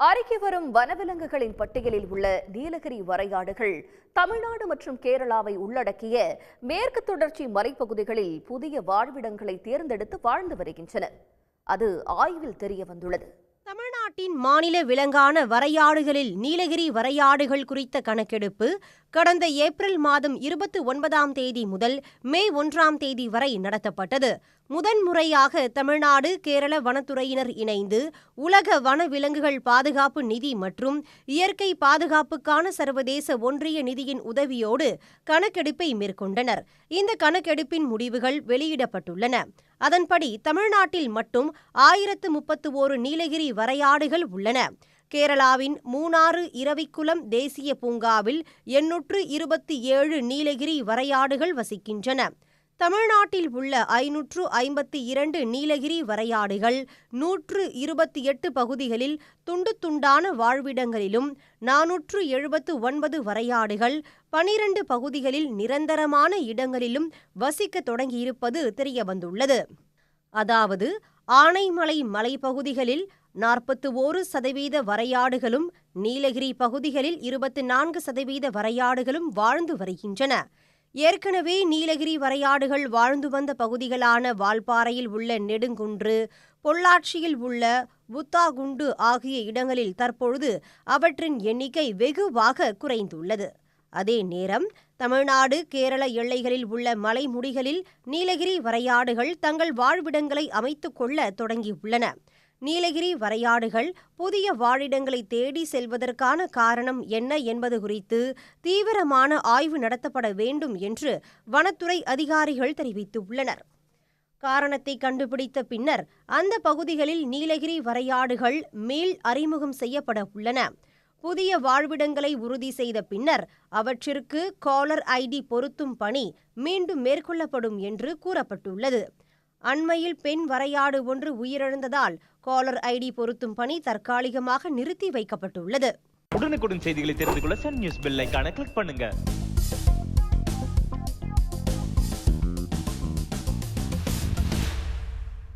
அருகே வரும் வனவிலங்குகளின் பட்டியலில் உள்ள நீலகிரி வரையாடுகள் தமிழ்நாடு மற்றும் கேரளாவை உள்ளடக்கிய மேற்கு தொடர்ச்சி மலைப்பகுதிகளில் புதிய வாழ்விடங்களை தேர்ந்தெடுத்து வாழ்ந்து வருகின்றன. அது ஆய்வில் தெரிய வந்துள்ளது. தமிழ்நாட்டின் மாநில விலங்கான வரையாடுகளில் நீலகிரி வரையாடுகள் குறித்த கணக்கெடுப்பு கடந்த ஏப்ரல் மாதம் 29ஆம் தேதி முதல் மே 1ஆம் தேதி வரை நடத்தப்பட்டது. முதன்முறையாக தமிழ்நாடு கேரள வனத்துறையினர் இணைந்து உலக வன விலங்குகள் பாதுகாப்பு நிதி மற்றும் இயற்கை பாதுகாப்புக்கான சர்வதேச ஒன்றிய நிதியின் உதவியோடு கணக்கெடுப்பை மேற்கொண்டனர். இந்த கணக்கெடுப்பின் முடிவுகள் வெளியிடப்பட்டுள்ளன. அதன்படி தமிழ்நாட்டில் மட்டும் 1031 நீலகிரி வரையாடுகள் உள்ளன. கேரளாவின் மூணாறு இரவிக்குளம் தேசிய பூங்காவில் 827 நீலகிரி வரையாடுகள் வசிக்கின்றன. தமிழ்நாட்டில் உள்ள 552 நீலகிரி வரையாடுகள் 128 பகுதிகளில் துண்டு துண்டான வாழ்விடங்களிலும் 479 வரையாடுகள் 12 பகுதிகளில் நிரந்தரமான இடங்களிலும் வசிக்க தொடங்கியிருப்பது தெரியவந்துள்ளது. அதாவது ஆனைமலை மலைப்பகுதிகளில் 41% வரையாடுகளும் நீலகிரி பகுதிகளில் 24% வரையாடுகளும் வாழ்ந்து வருகின்றன. ஏற்கனவே நீலகிரி வரையாடுகள் வாழ்ந்து வந்த பகுதிகளான வால்பாறையில் உள்ள நெடுங்குன்று, பொள்ளாச்சியில் உள்ள புத்தாகுண்டு ஆகிய இடங்களில் தற்பொழுது அவற்றின் எண்ணிக்கை வெகுவாக குறைந்துள்ளது. அதே நேரம் தமிழ்நாடு கேரள எல்லைகளில் உள்ள மலைமுடிகளில் நீலகிரி வரையாடுகள் தங்கள் வாழ்விடங்களை அமைத்துக் கொள்ள தொடங்கியுள்ளன. நீலகிரி வரையாடுகள் புதிய வாழிடங்களை தேடி செல்வதற்கான காரணம் என்ன என்பது குறித்து தீவிரமான ஆய்வு நடத்தப்பட வேண்டும் என்று வனத்துறை அதிகாரிகள் தெரிவித்துள்ளனர். காரணத்தை கண்டுபிடித்த பின்னர் அந்த பகுதிகளில் நீலகிரி வரையாடுகள் மீள் அறிமுகம் செய்யப்பட உள்ளன. புதிய வாழ்விடங்களை உறுதி செய்த பின்னர் அவற்றிற்கு காலர் ஐடி பொருத்தும் பணி மீண்டும் மேற்கொள்ளப்படும் என்று கூறப்பட்டுள்ளது. அண்மையில் பெண் வரையாடு ஒன்று உயிரிழந்ததால் காலர் ஐடி பொருத்தும் பணி தற்காலிகமாக நிறுத்தி வைக்கப்பட்டுள்ளது. உடனுக்குடன் செய்திகளை தெரிந்து கொள்ள சன் நியூஸ் பெல் ஐகானை கிளிக் பண்ணுங்க.